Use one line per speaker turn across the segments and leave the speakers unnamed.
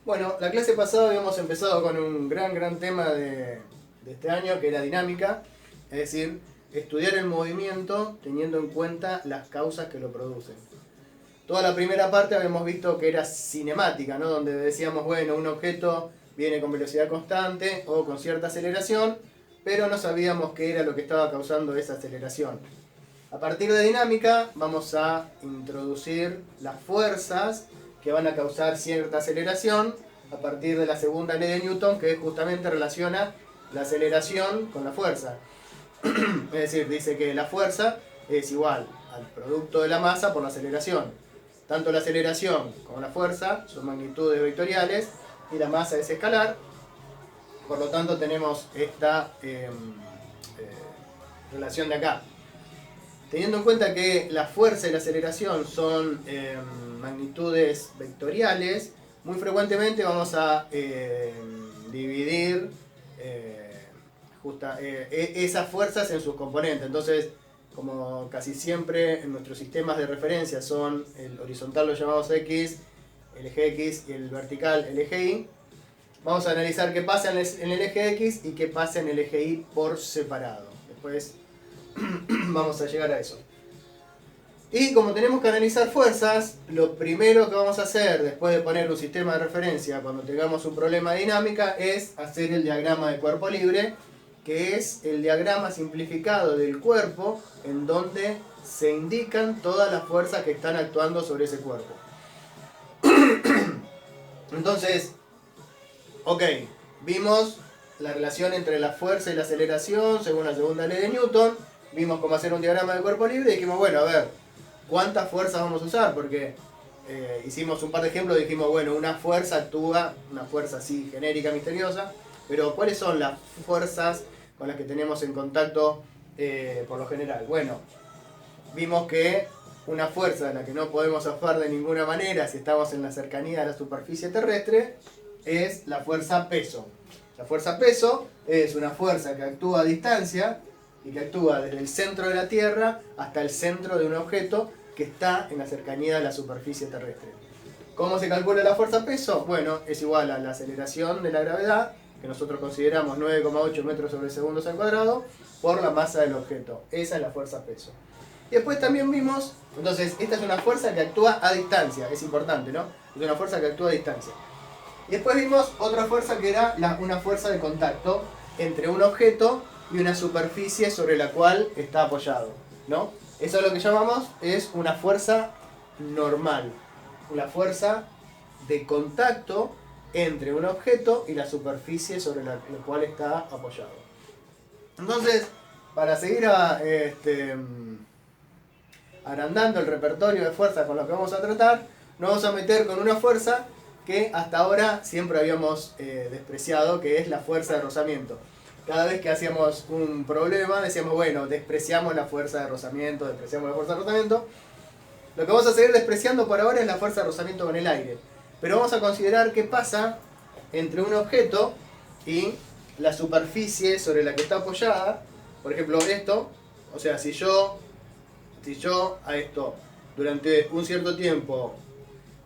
Bueno, la clase pasada habíamos empezado con un gran tema de este año, que era dinámica, es decir, estudiar el movimiento teniendo en cuenta las causas que lo producen. Toda la primera parte habíamos visto que era cinemática, ¿no? Donde decíamos, bueno, un objeto viene con velocidad constante o con cierta aceleración, pero no sabíamos qué era lo que estaba causando esa aceleración. A partir de dinámica vamos a introducir las fuerzas que van a causar cierta aceleración a partir de la segunda ley de Newton, que justamente relaciona la aceleración con la fuerza. Es decir, dice que la fuerza es igual al producto de la masa por la aceleración. Tanto la aceleración como la fuerza son magnitudes vectoriales y la masa es escalar. Por lo tanto tenemos esta relación de acá. Teniendo en cuenta que la fuerza y la aceleración son magnitudes vectoriales, muy frecuentemente vamos a dividir esas fuerzas en sus componentes. Entonces, como casi siempre en nuestros sistemas de referencia son el horizontal lo llamamos X, el eje X y el vertical el eje Y, vamos a analizar qué pasa en el eje X y qué pasa en el eje Y por separado. Después vamos a llegar a eso. Y como tenemos que analizar fuerzas, lo primero que vamos a hacer después de poner un sistema de referencia cuando tengamos un problema de dinámica es hacer el diagrama de cuerpo libre, que es el diagrama simplificado del cuerpo en donde se indican todas las fuerzas que están actuando sobre ese cuerpo. Entonces, ok, vimos la relación entre la fuerza y la aceleración según la segunda ley de Newton, vimos cómo hacer un diagrama de cuerpo libre y dijimos, bueno, a ver, ¿cuántas fuerzas vamos a usar? Porque hicimos un par de ejemplos, dijimos, bueno, una fuerza actúa, una fuerza así genérica, misteriosa, pero ¿cuáles son las fuerzas con las que tenemos en contacto por lo general? Bueno, vimos que una fuerza de la que no podemos zafar de ninguna manera si estamos en la cercanía de la superficie terrestre es la fuerza peso. La fuerza peso es una fuerza que actúa a distancia y que actúa desde el centro de la Tierra hasta el centro de un objeto que está en la cercanía de la superficie terrestre. ¿Cómo se calcula la fuerza peso? Bueno, es igual a la aceleración de la gravedad, que nosotros consideramos 9,8 metros sobre segundos al cuadrado, por la masa del objeto. Esa es la fuerza peso. Y después también vimos, entonces, esta es una fuerza que actúa a distancia, es importante, ¿no? Es una fuerza que actúa a distancia. Y después vimos otra fuerza que era una fuerza de contacto entre un objeto y una superficie sobre la cual está apoyado, ¿no? Eso es lo que llamamos es una fuerza normal, una fuerza de contacto entre un objeto y la superficie sobre la cual está apoyado. Entonces, para seguir agrandando el repertorio de fuerzas con lo que vamos a tratar, nos vamos a meter con una fuerza que hasta ahora siempre habíamos despreciado, que es la fuerza de rozamiento. Cada vez que hacíamos un problema decíamos, bueno, despreciamos la fuerza de rozamiento, despreciamos la fuerza de rozamiento. Lo que vamos a seguir despreciando por ahora es la fuerza de rozamiento con el aire. Pero vamos a considerar qué pasa entre un objeto y la superficie sobre la que está apoyada. Por ejemplo, esto, o sea, si yo a esto durante un cierto tiempo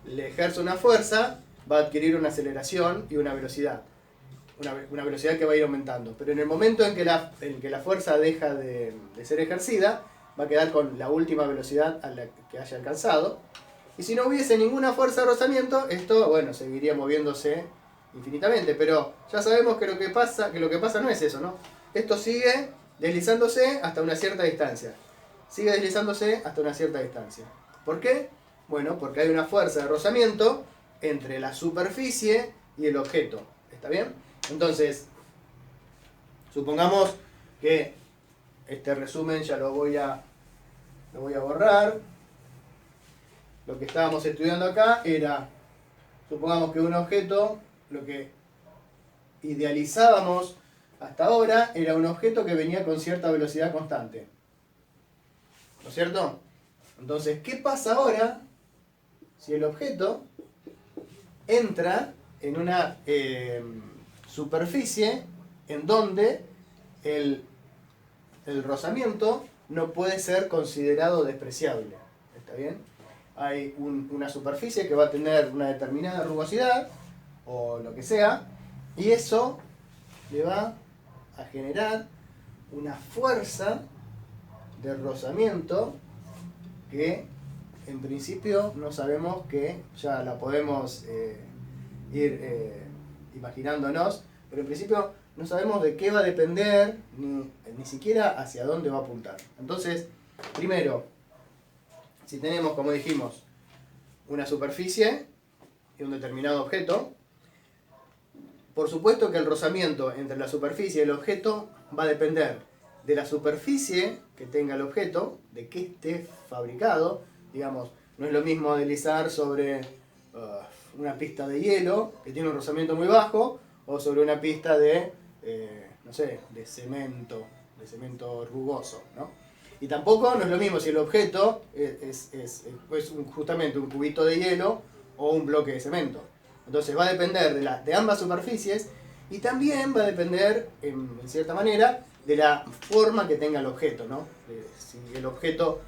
le ejerzo una fuerza, va a adquirir una aceleración y una velocidad. Una velocidad que va a ir aumentando. Pero en el momento en que la fuerza deja de ser ejercida, va a quedar con la última velocidad a la que haya alcanzado. Y si no hubiese ninguna fuerza de rozamiento, esto, bueno, seguiría moviéndose infinitamente. Pero ya sabemos que lo que pasa no es eso, ¿no? Esto sigue deslizándose hasta una cierta distancia. Sigue deslizándose hasta una cierta distancia. ¿Por qué? Bueno, porque hay una fuerza de rozamiento entre la superficie y el objeto. ¿Está bien? Entonces, supongamos que este resumen ya lo voy a borrar. Lo que estábamos estudiando acá era, supongamos que un objeto, lo que idealizábamos hasta ahora, era un objeto que venía con cierta velocidad constante. ¿No es cierto? Entonces, ¿qué pasa ahora si el objeto entra en una superficie en donde el rozamiento no puede ser considerado despreciable? ¿Está bien? Hay una superficie que va a tener una determinada rugosidad, o lo que sea, y eso le va a generar una fuerza de rozamiento que en principio no sabemos, que ya la podemos ir imaginándonos, pero en principio no sabemos de qué va a depender, ni siquiera hacia dónde va a apuntar. Entonces, primero, si tenemos, como dijimos, una superficie y un determinado objeto, por supuesto que el rozamiento entre la superficie y el objeto va a depender de la superficie que tenga el objeto, de qué esté fabricado. Digamos, no es lo mismo deslizar sobre una pista de hielo, que tiene un rozamiento muy bajo, o sobre una pista de, no sé, de cemento rugoso, ¿no? Y tampoco no es lo mismo si el objeto es justamente un cubito de hielo o un bloque de cemento. Entonces va a depender de ambas superficies, y también va a depender, en cierta manera, de la forma que tenga el objeto, ¿no? Si el objeto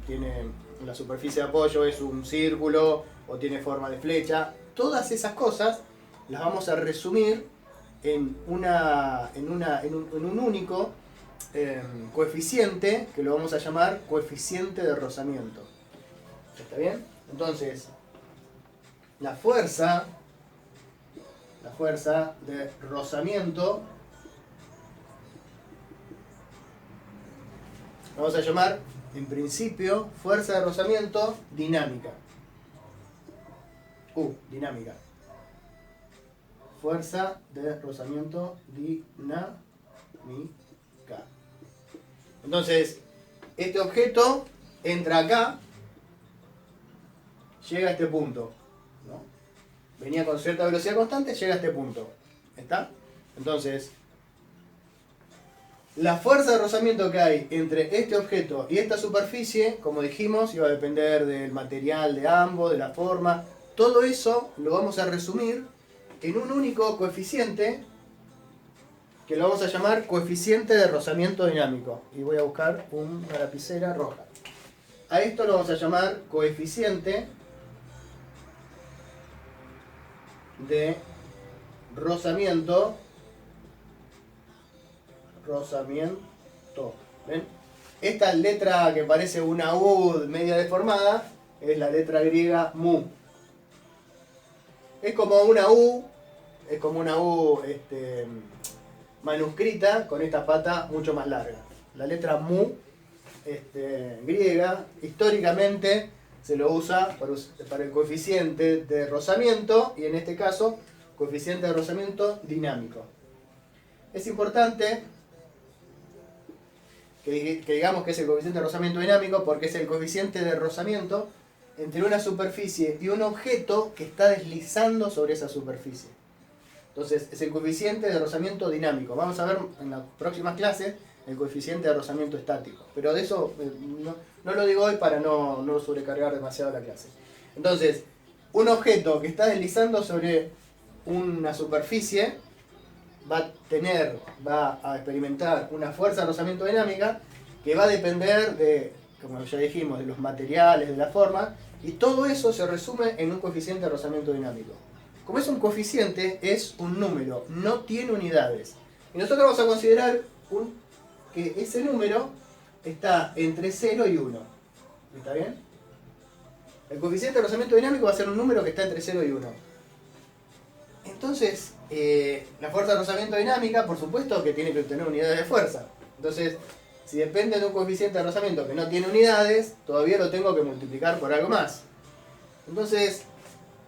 tiene la superficie de apoyo, es un círculo o tiene forma de flecha, todas esas cosas las vamos a resumir en un único coeficiente, que lo vamos a llamar coeficiente de rozamiento. ¿Está bien? Entonces, la fuerza de rozamiento vamos a llamar, en principio, fuerza de rozamiento dinámica. Dinámica. Fuerza de rozamiento dinámica. Entonces, este objeto entra acá, llega a este punto, ¿no? Venía con cierta velocidad constante, llega a este punto. ¿Está? Entonces, la fuerza de rozamiento que hay entre este objeto y esta superficie, como dijimos, iba a depender del material de ambos, de la forma. Todo eso lo vamos a resumir en un único coeficiente, que lo vamos a llamar coeficiente de rozamiento dinámico. Y voy a buscar una lapicera roja. A esto lo vamos a llamar coeficiente de rozamiento. ¿Ven? Esta letra que parece una U media deformada es la letra griega mu. Es como una U manuscrita con esta pata mucho más larga. La letra mu griega históricamente se lo usa para el coeficiente de rozamiento, y en este caso coeficiente de rozamiento dinámico. Es importante que digamos que es el coeficiente de rozamiento dinámico, porque es el coeficiente de rozamiento entre una superficie y un objeto que está deslizando sobre esa superficie. Entonces es el coeficiente de rozamiento dinámico. Vamos a ver en las próximas clases el coeficiente de rozamiento estático, pero de eso no lo digo hoy para no sobrecargar demasiado la clase. Entonces, un objeto que está deslizando sobre una superficie va a experimentar una fuerza de rozamiento dinámica que va a depender de, como ya dijimos, de los materiales, de la forma, y todo eso se resume en un coeficiente de rozamiento dinámico. Como es un coeficiente, es un número, no tiene unidades. Y nosotros vamos a considerar que ese número está entre 0 y 1. ¿Está bien? El coeficiente de rozamiento dinámico va a ser un número que está entre 0 y 1. Entonces, la fuerza de rozamiento dinámica, por supuesto que tiene que obtener unidades de fuerza. Entonces, si depende de un coeficiente de rozamiento que no tiene unidades, todavía lo tengo que multiplicar por algo más. Entonces,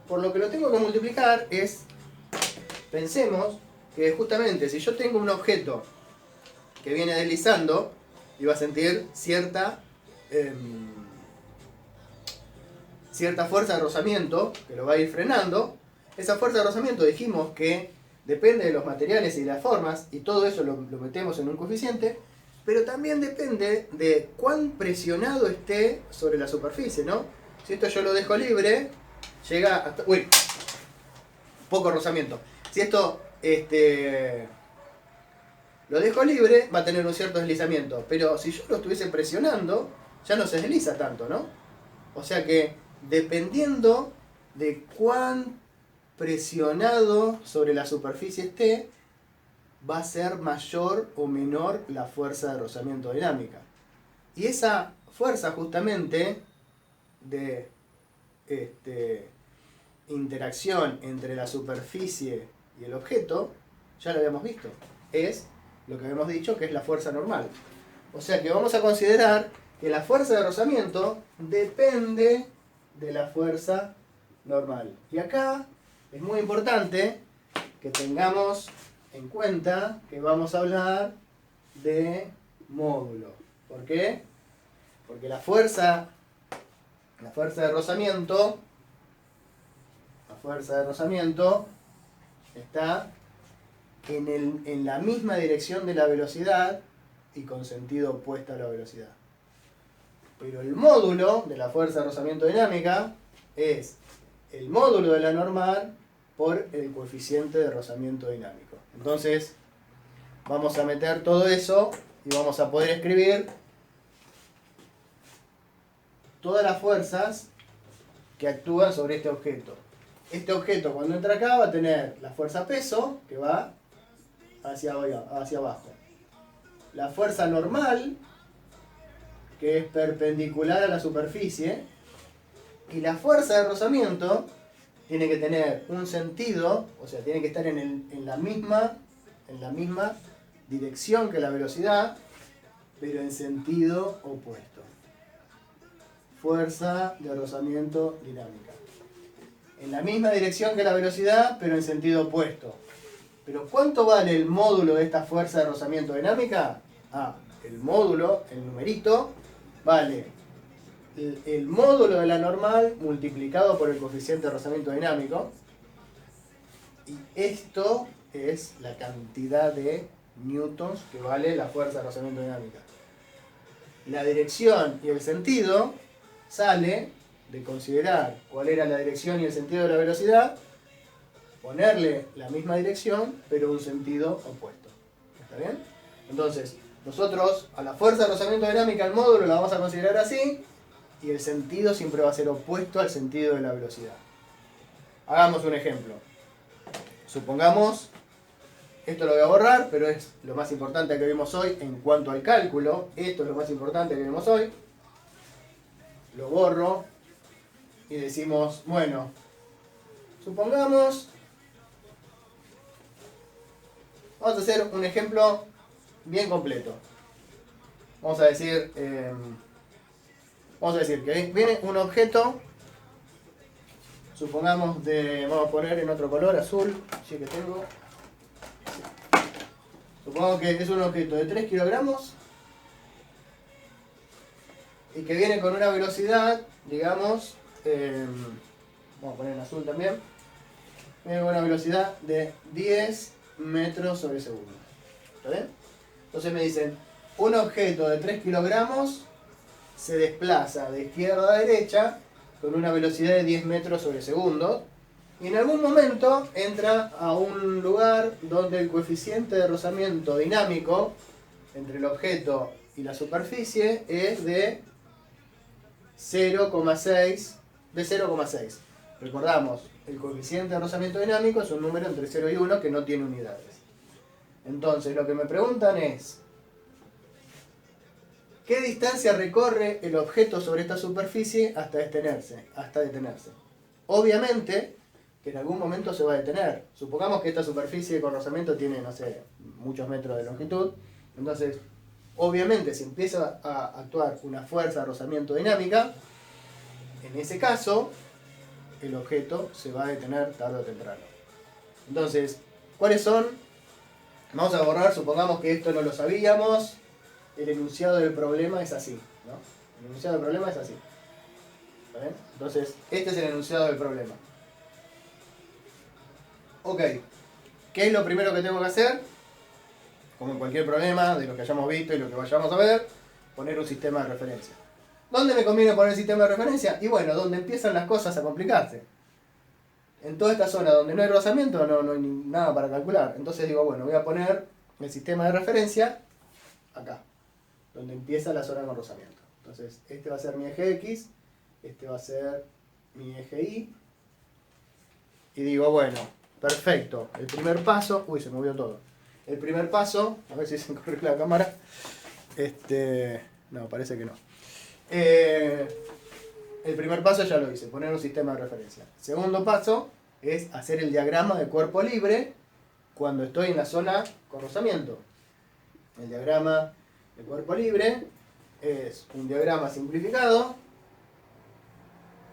por lo que lo tengo que multiplicar es, pensemos que justamente si yo tengo un objeto que viene deslizando y va a sentir cierta fuerza de rozamiento que lo va a ir frenando, esa fuerza de rozamiento dijimos que depende de los materiales y de las formas, y todo eso lo metemos en un coeficiente, pero también depende de cuán presionado esté sobre la superficie, ¿no? Si esto yo lo dejo libre, llega hasta... poco rozamiento. Si esto lo dejo libre, va a tener un cierto deslizamiento, pero si yo lo estuviese presionando, ya no se desliza tanto, ¿no? O sea que, dependiendo de cuán presionado sobre la superficie esté, va a ser mayor o menor la fuerza de rozamiento dinámica. Y esa fuerza justamente de interacción entre la superficie y el objeto, ya lo habíamos visto, es lo que habíamos dicho que es la fuerza normal. O sea que vamos a considerar que la fuerza de rozamiento depende de la fuerza normal. Y acá es muy importante que tengamos en cuenta que vamos a hablar de módulo. ¿Por qué? Porque la fuerza de rozamiento está en la misma dirección de la velocidad y con sentido opuesto a la velocidad. Pero el módulo de la fuerza de rozamiento dinámica es el módulo de la normal por el coeficiente de rozamiento dinámico. Entonces, vamos a meter todo eso y vamos a poder escribir todas las fuerzas que actúan sobre este objeto. Este objeto cuando entra acá va a tener la fuerza peso, que va hacia abajo. La fuerza normal, que es perpendicular a la superficie. Y la fuerza de rozamiento tiene que tener un sentido, o sea, tiene que estar en la misma dirección que la velocidad, pero en sentido opuesto. Fuerza de rozamiento dinámica. En la misma dirección que la velocidad, pero en sentido opuesto. Pero ¿cuánto vale el módulo de esta fuerza de rozamiento dinámica? El módulo, el numerito, vale el módulo de la normal multiplicado por el coeficiente de rozamiento dinámico. Y esto es la cantidad de newtons que vale la fuerza de rozamiento dinámica. La dirección y el sentido sale de considerar cuál era la dirección y el sentido de la velocidad, ponerle la misma dirección, pero un sentido opuesto. ¿Está bien? Entonces, nosotros a la fuerza de rozamiento dinámica, el módulo, la vamos a considerar así, y el sentido siempre va a ser opuesto al sentido de la velocidad. Hagamos un ejemplo. Supongamos, esto lo voy a borrar, pero es lo más importante que vimos hoy en cuanto al cálculo. Esto es lo más importante que vimos hoy. Lo borro y decimos, bueno, supongamos, vamos a hacer un ejemplo bien completo. Vamos a decir que viene un objeto, supongamos vamos a poner en otro color, azul, si es que tengo. Supongamos que es un objeto de 3 kilogramos y que viene con una velocidad, digamos, vamos a poner en azul también, viene con una velocidad de 10 metros sobre segundo. ¿Está bien? Entonces me dicen, un objeto de 3 kilogramos se desplaza de izquierda a derecha con una velocidad de 10 metros sobre segundo y en algún momento entra a un lugar donde el coeficiente de rozamiento dinámico entre el objeto y la superficie es de 0,6. Recordamos, el coeficiente de rozamiento dinámico es un número entre 0 y 1 que no tiene unidades. Entonces, lo que me preguntan es, ¿qué distancia recorre el objeto sobre esta superficie hasta detenerse? Obviamente que en algún momento se va a detener. Supongamos que esta superficie con rozamiento tiene, no sé, muchos metros de longitud. Entonces, obviamente, si empieza a actuar una fuerza de rozamiento dinámica, en ese caso, el objeto se va a detener tarde o temprano. Entonces, ¿cuáles son? Vamos a borrar, supongamos que esto no lo sabíamos. El enunciado del problema es así, ¿no? El enunciado del problema es así. ¿Vale? Entonces, este es el enunciado del problema. Ok, ¿qué es lo primero que tengo que hacer? Como en cualquier problema de lo que hayamos visto y lo que vayamos a ver, poner un sistema de referencia. ¿Dónde me conviene poner el sistema de referencia? Y bueno, donde empiezan las cosas a complicarse. En toda esta zona donde no hay rozamiento no hay nada para calcular. Entonces digo, bueno, voy a poner el sistema de referencia acá, donde empieza la zona con rozamiento. Entonces, este va a ser mi eje X, este va a ser mi eje Y, y digo, bueno, perfecto. El primer paso... Uy, se movió todo. El primer paso... A ver si se corre la cámara. No, parece que no. El primer paso ya lo hice, poner un sistema de referencia. Segundo paso es hacer el diagrama de cuerpo libre cuando estoy en la zona con rozamiento. El diagrama de cuerpo libre es un diagrama simplificado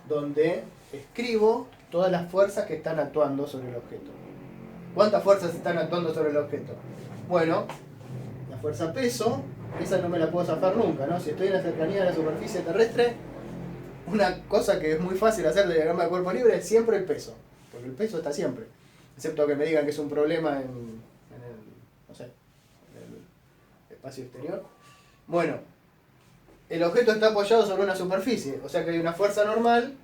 donde escribo todas las fuerzas que están actuando sobre el objeto. ¿Cuántas fuerzas están actuando sobre el objeto? Bueno, la fuerza peso, esa no me la puedo zafar nunca, ¿no? Si estoy en la cercanía de la superficie terrestre, una cosa que es muy fácil hacer de diagrama de cuerpo libre es siempre el peso, porque el peso está siempre, excepto que me digan que es un problema en el, no sé, en el espacio exterior. Bueno, el objeto está apoyado sobre una superficie, o sea que hay una fuerza normal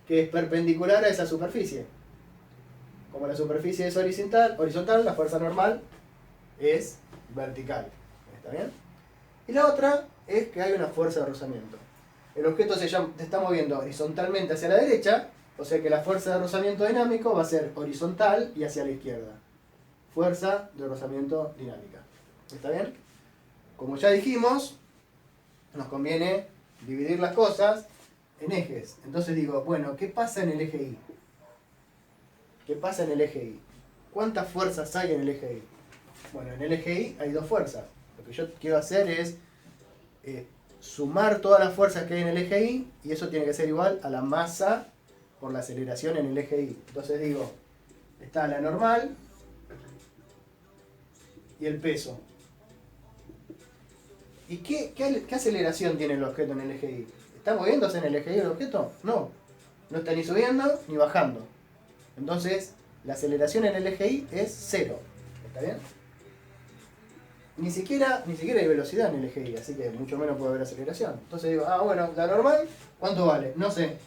que es perpendicular a esa superficie. Como la superficie es horizontal, la fuerza normal es vertical. ¿Está bien? Y la otra es que hay una fuerza de rozamiento. El objeto se está moviendo horizontalmente hacia la derecha, o sea que la fuerza de rozamiento dinámico va a ser horizontal y hacia la izquierda. Fuerza de rozamiento dinámica. ¿Está bien? Como ya dijimos, nos conviene dividir las cosas en ejes. Entonces digo, bueno, ¿qué pasa en el eje Y? ¿Qué pasa en el eje Y? ¿Cuántas fuerzas hay en el eje Y? Bueno, en el eje Y hay dos fuerzas. Lo que yo quiero hacer es sumar todas las fuerzas que hay en el eje Y, y eso tiene que ser igual a la masa por la aceleración en el eje Y. Entonces digo, está la normal y el peso. ¿Y qué aceleración tiene el objeto en el eje Y? ¿Está moviéndose en el eje Y el objeto? No. No está ni subiendo ni bajando. Entonces, la aceleración en el eje Y es 0. ¿Está bien? Ni siquiera hay velocidad en el eje Y, así que mucho menos puede haber aceleración. Entonces digo, bueno, la normal, ¿cuánto vale? No sé.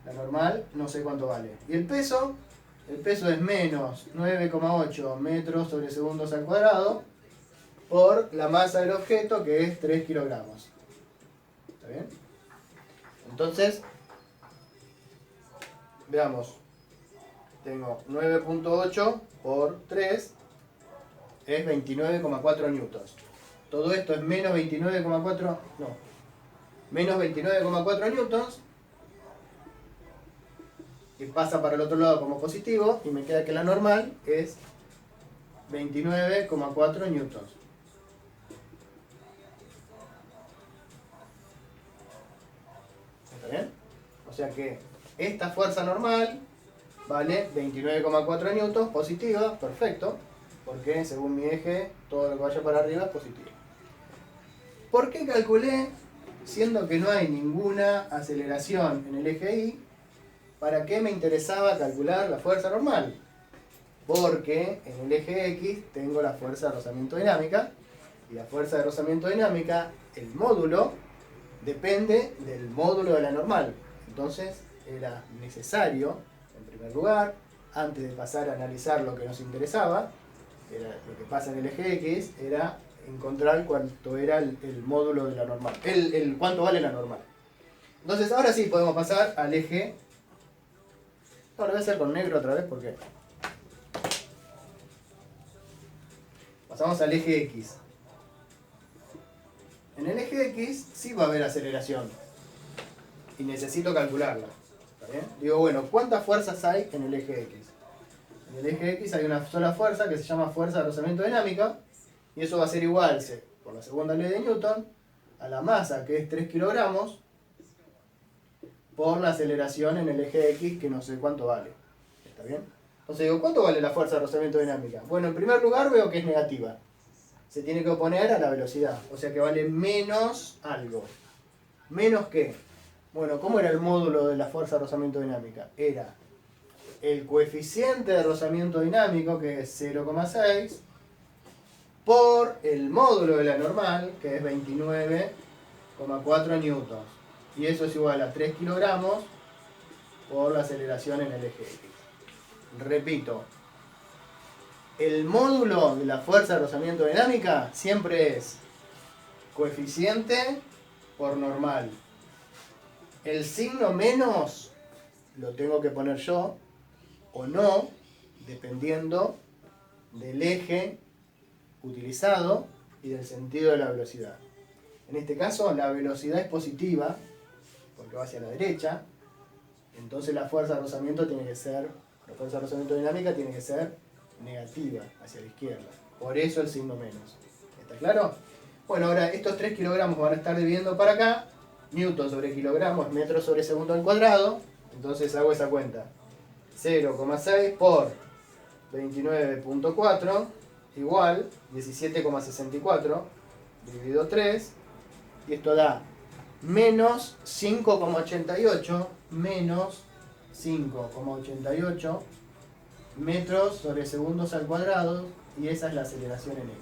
La normal, no sé cuánto vale. ¿Y el peso? El peso es menos 9,8 metros sobre segundos al cuadrado por la masa del objeto, que es 3 kilogramos. ¿Está bien? Entonces, veamos. Tengo 9,8 por 3 es 29,4 newtons. Todo esto es menos 29,4 newtons, que pasa para el otro lado como positivo, y me queda que la normal es 29,4 newtons. ¿Está bien? O sea que esta fuerza normal vale 29,4 newtons, positiva, perfecto, porque según mi eje, todo lo que vaya para arriba es positivo. ¿Por qué calculé, siendo que no hay ninguna aceleración en el eje Y, para qué me interesaba calcular la fuerza normal? Porque en el eje X tengo la fuerza de rozamiento dinámica, y la fuerza de rozamiento dinámica, el módulo, depende del módulo de la normal. Entonces era necesario, en primer lugar, antes de pasar a analizar lo que nos interesaba, lo que pasa en el eje X, era encontrar cuánto era el módulo de la normal, cuánto vale la normal. Entonces ahora sí podemos pasar al eje. No, lo voy a hacer con negro otra vez porque pasamos al eje X. En el eje X sí va a haber aceleración y necesito calcularla. ¿Está bien? Digo, bueno, ¿cuántas fuerzas hay en el eje X? En el eje X hay una sola fuerza que se llama fuerza de rozamiento dinámica, y eso va a ser igual, por la segunda ley de Newton, a la masa, que es 3 kilogramos, por la aceleración en el eje X, que no sé cuánto vale. ¿Está bien? Entonces digo, ¿cuánto vale la fuerza de rozamiento dinámica? Bueno, en primer lugar veo que es negativa. Se tiene que oponer a la velocidad, o sea que vale menos algo. ¿Menos qué? Bueno, ¿cómo era el módulo de la fuerza de rozamiento dinámica? Era el coeficiente de rozamiento dinámico, que es 0,6, por el módulo de la normal, que es 29,4 newtons. Y eso es igual a 3 kilogramos por la aceleración en el eje X. Repito, el módulo de la fuerza de rozamiento dinámica siempre es coeficiente por normal. El signo menos lo tengo que poner yo, o no, dependiendo del eje utilizado y del sentido de la velocidad. En este caso, la velocidad es positiva, porque va hacia la derecha, entonces la fuerza de rozamiento tiene que ser, la fuerza de rozamiento dinámica tiene que ser negativa, hacia la izquierda. Por eso el signo menos. ¿Está claro? Bueno, ahora estos 3 kilogramos van a estar dividiendo para acá. Newton sobre kilogramo es metro sobre segundo al cuadrado. Entonces hago esa cuenta. 0,6 por 29,4 igual 17,64 dividido 3. Y esto da menos 5,88 menos 5,88 metros sobre segundos al cuadrado, y esa es la aceleración en X.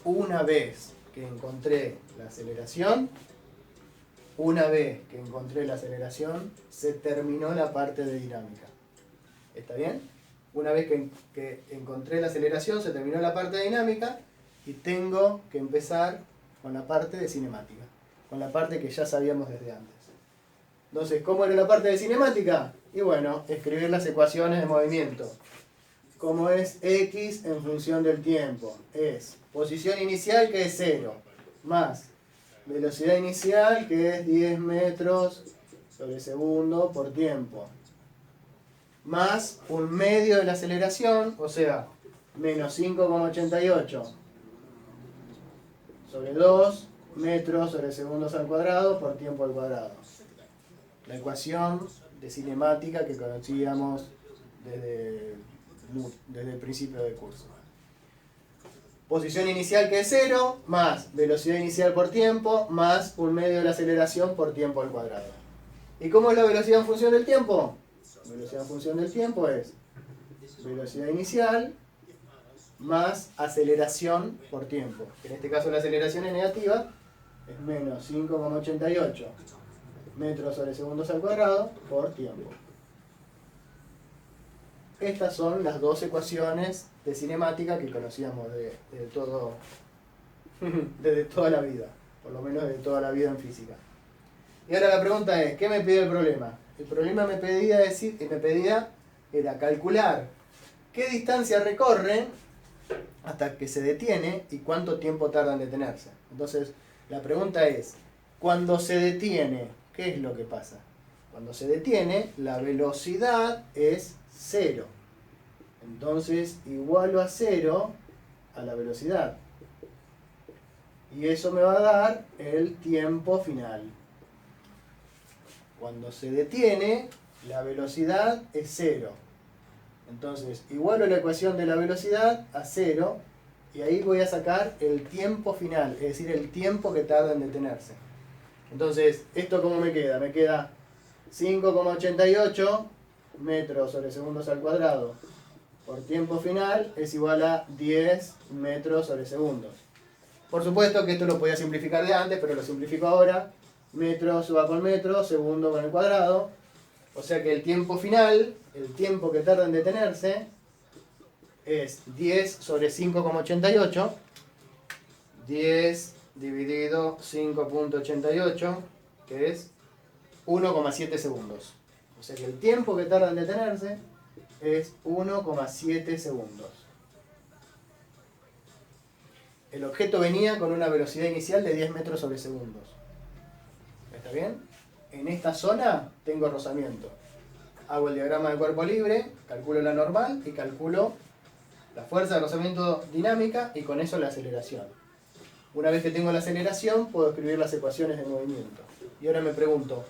Una vez que encontré la aceleración, se terminó la parte de dinámica. ¿Está bien? Una vez que encontré la aceleración, se terminó la parte de dinámica y tengo que empezar con la parte de cinemática, con la parte que ya sabíamos desde antes. Entonces, ¿cómo era la parte de cinemática? Y bueno, escribir las ecuaciones de movimiento. Como es X en función del tiempo, es posición inicial, que es 0, más velocidad inicial, que es 10 metros sobre segundo por tiempo, más un medio de la aceleración, o sea, menos 5,88 sobre 2 metros sobre segundos al cuadrado por tiempo al cuadrado. La ecuación de cinemática que conocíamos desde el principio del curso. Posición inicial, que es 0, más velocidad inicial por tiempo, más un medio de la aceleración por tiempo al cuadrado. ¿Y cómo es la velocidad en función del tiempo? La velocidad en función del tiempo es velocidad inicial más aceleración por tiempo. En este caso la aceleración es negativa, es menos 5,88 metros sobre segundos al cuadrado por tiempo. Estas son las dos ecuaciones de cinemática que conocíamos desde toda la vida, por lo menos desde toda la vida en física. Y ahora la pregunta es, ¿qué me pide el problema? El problema me pedía era calcular qué distancia recorre hasta que se detiene y cuánto tiempo tarda en detenerse. Entonces, la pregunta es, cuando se detiene, ¿qué es lo que pasa? Cuando se detiene, la velocidad es 0. Entonces, igualo a 0 a la velocidad. Y eso me va a dar el tiempo final. Cuando se detiene, la velocidad es 0. Entonces, igualo la ecuación de la velocidad a 0, y ahí voy a sacar el tiempo final, es decir, el tiempo que tarda en detenerse. Entonces, ¿esto cómo me queda? Me queda 5,88 metros sobre segundos al cuadrado por tiempo final es igual a 10 metros sobre segundos. Por supuesto que esto lo podía simplificar de antes, pero lo simplifico ahora. Metro se va con metro, segundo con el cuadrado. O sea que el tiempo final, el tiempo que tarda en detenerse, es 10 sobre 5,88. 10 dividido 5,88, que es 1,7 segundos. O sea que el tiempo que tarda en detenerse es 1,7 segundos. El objeto venía con una velocidad inicial de 10 metros sobre segundos. ¿Está bien? En esta zona tengo rozamiento. Hago el diagrama de cuerpo libre, calculo la normal y calculo la fuerza de rozamiento dinámica y con eso la aceleración. Una vez que tengo la aceleración, puedo escribir las ecuaciones de movimiento. Y ahora me pregunto,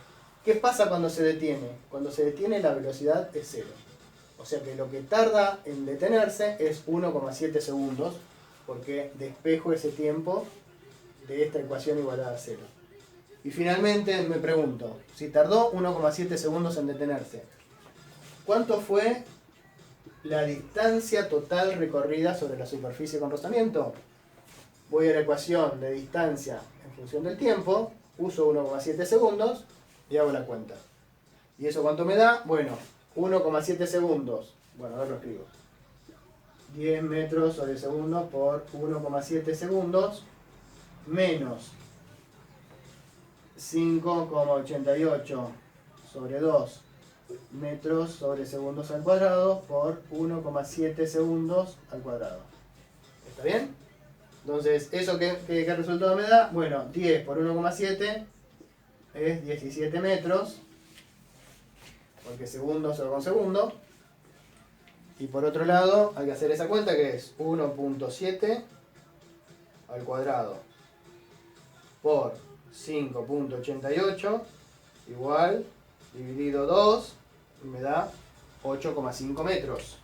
¿qué pasa cuando se detiene? Cuando se detiene, la velocidad es 0. O sea que lo que tarda en detenerse es 1,7 segundos, porque despejo ese tiempo de esta ecuación igualada a 0. Y finalmente me pregunto, si tardó 1,7 segundos en detenerse, ¿cuánto fue la distancia total recorrida sobre la superficie con rozamiento? Voy a la ecuación de distancia en función del tiempo, uso 1,7 segundos y hago la cuenta. ¿Y eso cuánto me da? Bueno, 1,7 segundos. Bueno, ahora lo escribo. 10 metros sobre segundo por 1,7 segundos menos 5,88 sobre 2 metros sobre segundos al cuadrado por 1,7 segundos al cuadrado. ¿Está bien? Entonces, ¿eso qué resultado me da? Bueno, 10 por 1,7 es 17 metros, porque segundo solo con segundo. Y por otro lado, hay que hacer esa cuenta que es 1,7 al cuadrado por 5,88 igual dividido 2 y me da 8,5 metros.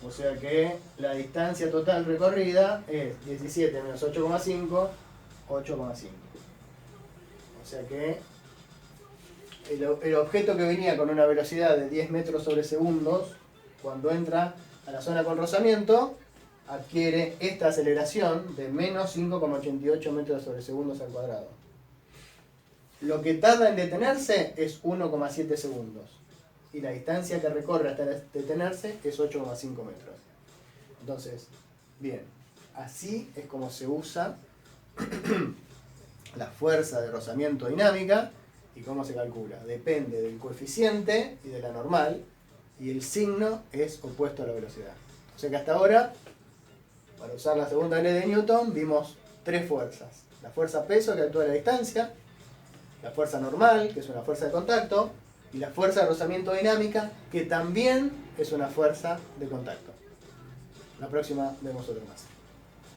O sea que la distancia total recorrida es 17 menos 8,5, 8,5. O sea que el objeto que venía con una velocidad de 10 metros sobre segundos, cuando entra a la zona con rozamiento, adquiere esta aceleración de menos 5,88 metros sobre segundos al cuadrado. Lo que tarda en detenerse es 1,7 segundos. Y la distancia que recorre hasta detenerse es 8,5 metros. Entonces, bien, así es como se usa la fuerza de rozamiento dinámica y cómo se calcula. Depende del coeficiente y de la normal, y el signo es opuesto a la velocidad. O sea que hasta ahora, para usar la segunda ley de Newton, vimos tres fuerzas. La fuerza peso, que actúa a la distancia, la fuerza normal, que es una fuerza de contacto, y la fuerza de rozamiento dinámica, que también es una fuerza de contacto. La próxima vemos otro más.